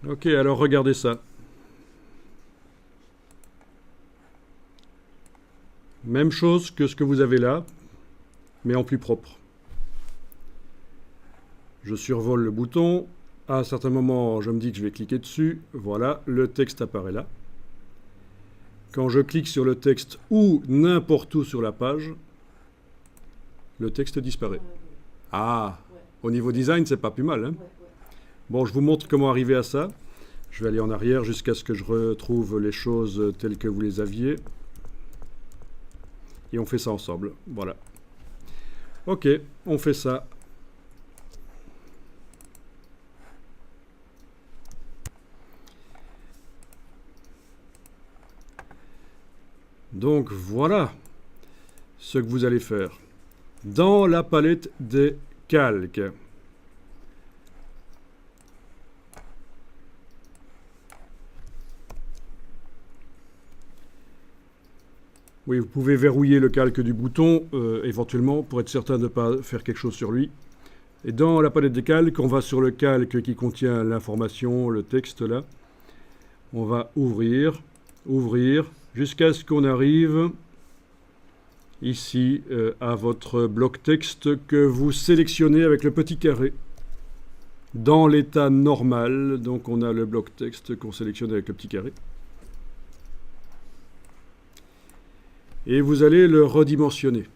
Ok, alors regardez ça. Même chose que ce que vous avez là, mais en plus propre. Je survole le bouton. À un certain moment, je me dis que je vais cliquer dessus. Voilà, le texte apparaît là. Quand je clique sur le texte ou n'importe où sur la page, le texte disparaît. Ah, au niveau design, c'est pas plus mal, hein. Bon, je vous montre comment arriver à ça. Je vais aller en arrière jusqu'à ce que je retrouve les choses telles que vous les aviez. Et on fait ça ensemble. Voilà. Ok, on fait ça. Donc voilà ce que vous allez faire. Dans la palette des calques, oui, vous pouvez verrouiller le calque du bouton, éventuellement, pour être certain de ne pas faire quelque chose sur lui. Et dans la palette des calques, on va sur le calque qui contient l'information, le texte là. On va ouvrir, ouvrir, jusqu'à ce qu'on arrive ici à votre bloc texte que vous sélectionnez avec le petit carré. Dans l'état normal, donc on a le bloc texte qu'on sélectionne avec le petit carré. Et vous allez le redimensionner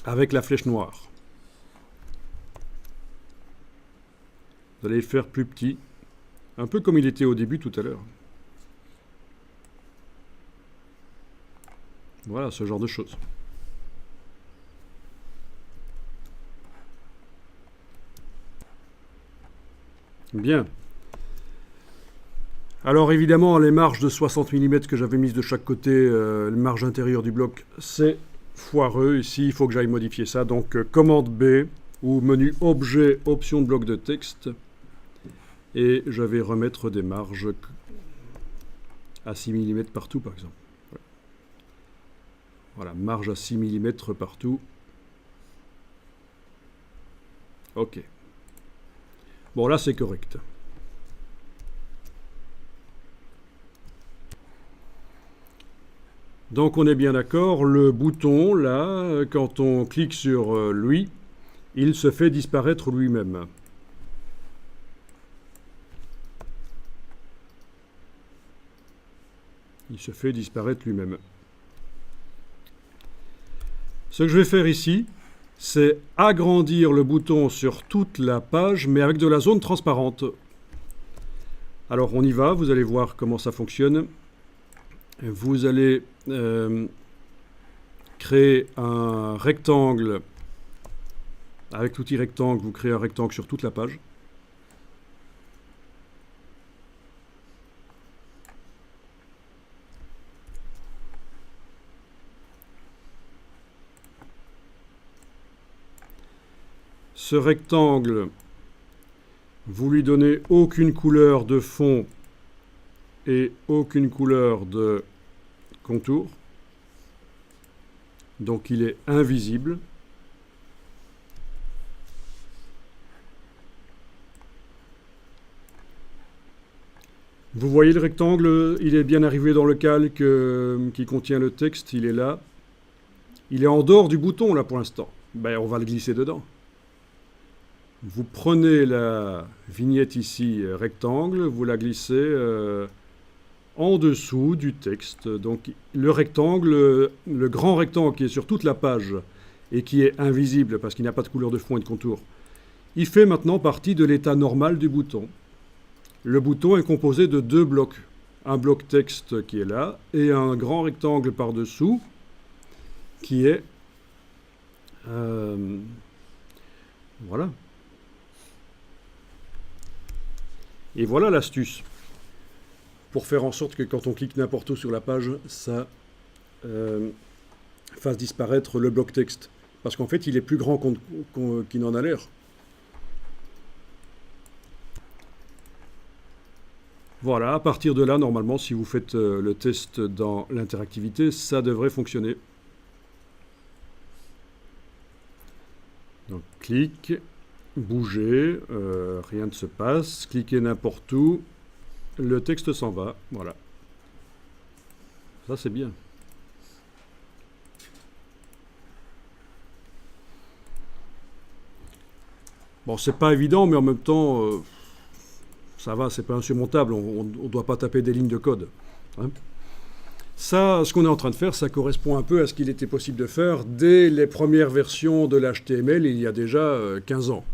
avec la flèche noire. Vous allez le faire plus petit, un peu comme il était au début tout à l'heure. Voilà, ce genre de choses. Bien. Alors évidemment, les marges de 60 mm que j'avais mises de chaque côté, les marges intérieures du bloc, c'est foireux. Ici, il faut que j'aille modifier ça. Donc, commande B ou menu objet, option de bloc de texte. Et je vais remettre des marges à 6 mm partout, par exemple. Voilà, marge à 6 mm partout. Ok. Bon, là, c'est correct. Donc, on est bien d'accord. Le bouton, là, quand on clique sur lui, il se fait disparaître lui-même. Il se fait disparaître lui-même. Ce que je vais faire ici, c'est agrandir le bouton sur toute la page, mais avec de la zone transparente. Alors on y va, vous allez voir comment ça fonctionne. Vous allez créer un rectangle. Avec l'outil rectangle, vous créez un rectangle sur toute la page. Ce rectangle, vous lui donnez aucune couleur de fond et aucune couleur de contour. Donc il est invisible. Vous voyez le rectangle, il est bien arrivé dans le calque qui contient le texte, il est là. Il est en dehors du bouton là pour l'instant. Ben, on va le glisser dedans. Vous prenez la vignette ici, rectangle, vous la glissez en dessous du texte. Donc le rectangle, le grand rectangle qui est sur toute la page et qui est invisible parce qu'il n'a pas de couleur de fond et de contour, il fait maintenant partie de l'état normal du bouton. Le bouton est composé de deux blocs. Un bloc texte qui est là et un grand rectangle par-dessous qui est... voilà. Et voilà l'astuce. Pour faire en sorte que quand on clique n'importe où sur la page, ça fasse disparaître le bloc texte. Parce qu'en fait, il est plus grand qu'il n'en a l'air. Voilà, à partir de là, normalement, si vous faites le test dans l'interactivité, ça devrait fonctionner. Donc, clic, bouger, rien ne se passe, cliquez n'importe où, le texte s'en va, voilà. Ça c'est bien. Bon, c'est pas évident, mais en même temps, ça va, c'est pas insurmontable, on ne doit pas taper des lignes de code. Hein. Ça, ce qu'on est en train de faire, ça correspond un peu à ce qu'il était possible de faire dès les premières versions de l'HTML il y a déjà 15 ans.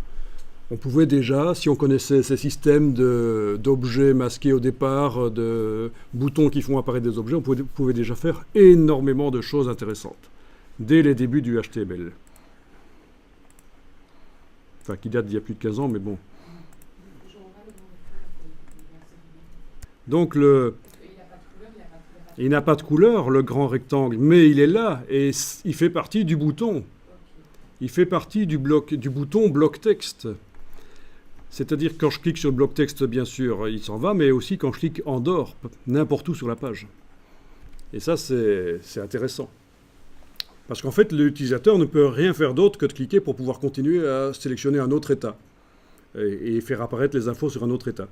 On pouvait déjà, si on connaissait ces systèmes d'objets masqués au départ, de boutons qui font apparaître des objets, on pouvait déjà faire énormément de choses intéressantes dès les débuts du HTML. Enfin, qui date d'il y a plus de 15 ans, mais bon. Donc, il n'a pas de couleur, le grand rectangle, mais il est là, et il fait partie du bouton. Il fait partie du bouton bloc texte. C'est-à-dire que quand je clique sur le bloc texte, bien sûr, il s'en va, mais aussi quand je clique en dehors, n'importe où sur la page. Et ça, c'est intéressant. Parce qu'en fait, l'utilisateur ne peut rien faire d'autre que de cliquer pour pouvoir continuer à sélectionner un autre état et faire apparaître les infos sur un autre état.